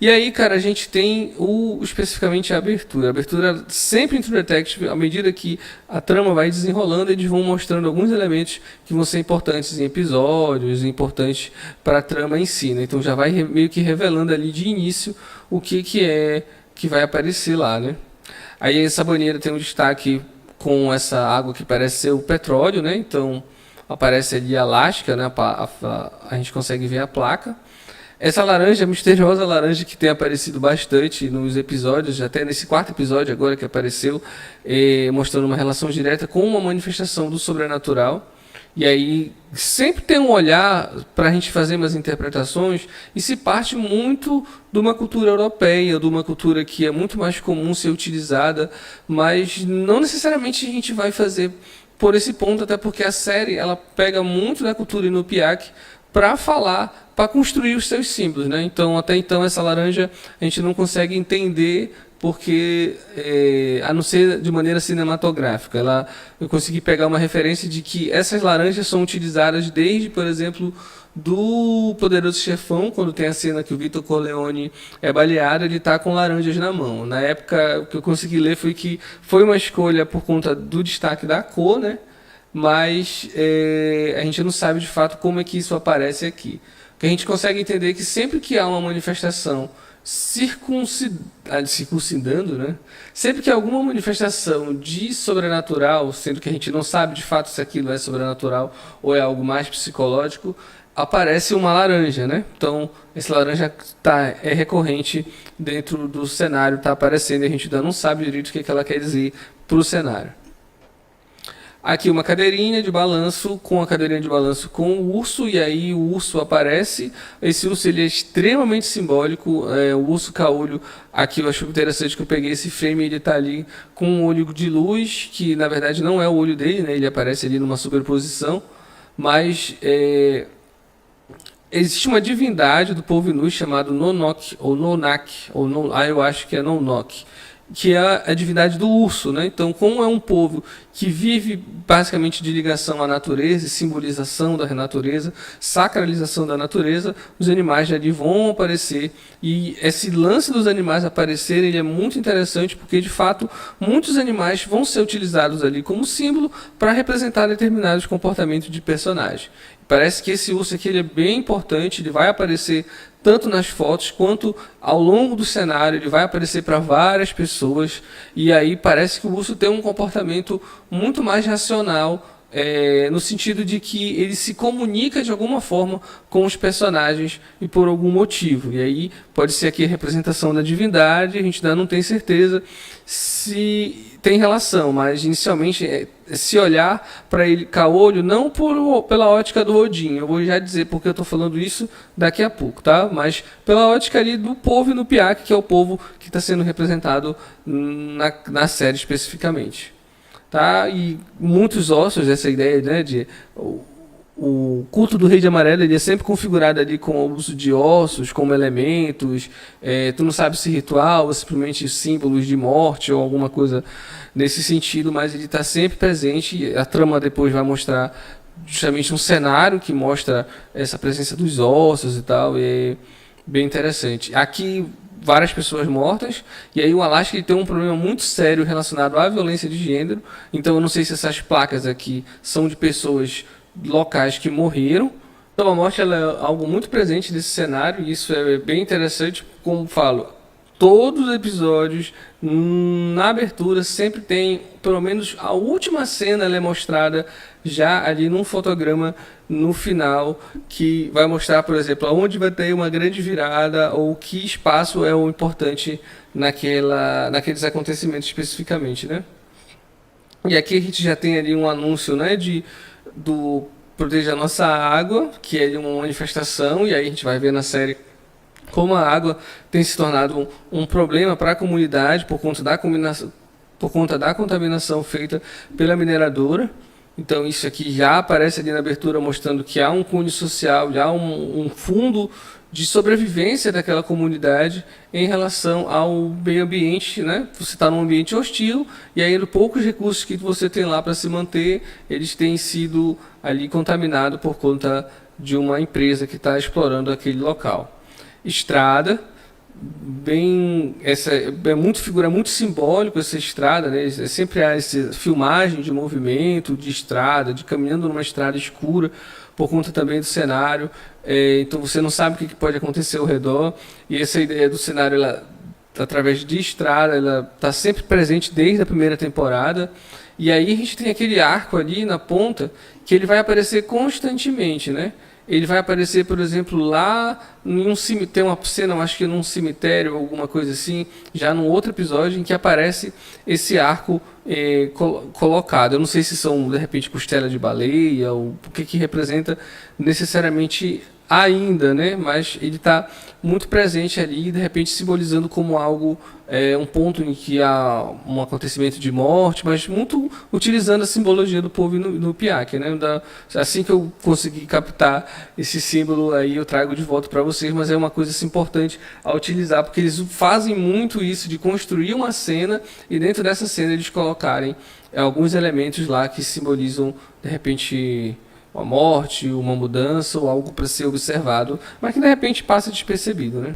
E aí, cara, a gente tem especificamente a abertura. A abertura sempre em True Detective, à medida que a trama vai desenrolando, eles vão mostrando alguns elementos que vão ser importantes em episódios, importantes para a trama em si, né? Então já vai meio que revelando ali de início o que é que vai aparecer lá, né? Aí essa banheira tem um destaque com essa água que parece ser o petróleo, né? Então aparece ali a lasca, né? A gente consegue ver a placa. Essa laranja, misteriosa laranja que tem aparecido bastante nos episódios, até nesse quarto episódio agora que apareceu, mostrando uma relação direta com uma manifestação do sobrenatural. E aí sempre tem um olhar para a gente fazer umas interpretações e se parte muito de uma cultura europeia, de uma cultura que é muito mais comum ser utilizada, mas não necessariamente a gente vai fazer por esse ponto, até porque a série ela pega muito da cultura Inupiaq para falar, para construir os seus símbolos, né? Então, até então, essa laranja a gente não consegue entender porque, a não ser de maneira cinematográfica. Eu consegui pegar uma referência de que essas laranjas são utilizadas desde, por exemplo, do Poderoso Chefão, quando tem a cena que o Vito Corleone é baleado, ele está com laranjas na mão. Na época, o que eu consegui ler foi que foi uma escolha por conta do destaque da cor, né? Mas a gente não sabe de fato como é que isso aparece aqui. O que a gente consegue entender é que sempre que há uma manifestação circuncidando, né? Sempre que há alguma manifestação de sobrenatural, sendo que a gente não sabe de fato se aquilo é sobrenatural ou é algo mais psicológico, aparece uma laranja, né? Então, esse laranja é recorrente dentro do cenário, está aparecendo e a gente ainda não sabe direito o que ela quer dizer para o cenário. Aqui uma cadeirinha de balanço, com a cadeirinha de balanço com o urso, e aí o urso aparece. Esse urso ele é extremamente simbólico, o urso caolho. Aqui eu acho interessante que eu peguei esse frame, ele está ali com um olho de luz, que na verdade não é o olho dele, né? Ele aparece ali numa superposição, mas existe uma divindade do povo Inuit chamado Nonok, ou Nonak, eu acho que é Nonok, que é a divindade do urso, né? Então, como é um povo que vive basicamente de ligação à natureza, simbolização da natureza, sacralização da natureza, os animais ali vão aparecer, e esse lance dos animais aparecerem ele é muito interessante, porque de fato muitos animais vão ser utilizados ali como símbolo para representar determinados comportamentos de personagem. Parece que esse urso aqui ele é bem importante, ele vai aparecer tanto nas fotos quanto ao longo do cenário, ele vai aparecer para várias pessoas, e aí parece que o urso tem um comportamento muito mais racional, no sentido de que ele se comunica de alguma forma com os personagens e por algum motivo. E aí pode ser aqui a representação da divindade, a gente ainda não tem certeza se tem relação, mas inicialmente se olhar para ele caolho, não pela ótica do Odin, eu vou já dizer porque eu estou falando isso daqui a pouco, tá? Mas pela ótica ali do povo Inupiaq, que é o povo que está sendo representado na série especificamente. Tá? E muitos ossos, essa ideia, né, de o culto do Rei de Amarelo ele é sempre configurado ali com o uso de ossos como elementos, tu não sabe se ritual ou simplesmente símbolos de morte ou alguma coisa nesse sentido, mas ele está sempre presente. A trama depois vai mostrar justamente um cenário que mostra essa presença dos ossos e tal, e é bem interessante. Aqui várias pessoas mortas, e aí o Alasca ele tem um problema muito sério relacionado à violência de gênero. Então eu não sei se essas placas aqui são de pessoas locais que morreram. Então a morte ela é algo muito presente nesse cenário, e isso é bem interessante. Como falo, todos os episódios na abertura sempre tem pelo menos a última cena, ela é mostrada já ali num fotograma no final, que vai mostrar, por exemplo, onde vai ter uma grande virada ou que espaço é o importante naqueles acontecimentos especificamente, né? E aqui a gente já tem ali um anúncio, né, do Proteja a Nossa Água, que é uma manifestação, e aí a gente vai ver na série como a água tem se tornado um problema para a comunidade por conta da contaminação feita pela mineradora. Então isso aqui já aparece ali na abertura mostrando que há um cunho social, já um fundo de sobrevivência daquela comunidade em relação ao meio ambiente, né? Você está num ambiente hostil e aí os poucos recursos que você tem lá para se manter, eles têm sido ali contaminados por conta de uma empresa que está explorando aquele local. Estrada, bem, essa é muito figura muito simbólico essa estrada, né? Sempre há essa filmagem de movimento, de estrada, de caminhando numa estrada escura, por conta também do cenário. Então você não sabe o que pode acontecer ao redor, e essa ideia do cenário, ela, através de estrada, ela está sempre presente desde a primeira temporada. E aí a gente tem aquele arco ali na ponta que ele vai aparecer constantemente, né? Ele vai aparecer, por exemplo, lá em um cemitério, tem uma cena, eu acho que num cemitério, alguma coisa assim, já num outro episódio em que aparece esse arco colocado. Eu não sei se são, de repente, costela de baleia, ou o que representa necessariamente ainda, né? Mas ele está muito presente ali, de repente simbolizando como algo, um ponto em que há um acontecimento de morte, mas muito utilizando a simbologia do povo no Piaque, né? Assim que eu consegui captar esse símbolo aí, eu trago de volta para vocês, mas é uma coisa assim, importante a utilizar, porque eles fazem muito isso de construir uma cena e dentro dessa cena eles colocarem alguns elementos lá que simbolizam, de repente, uma morte, uma mudança ou algo para ser observado, mas que de repente passa despercebido, né?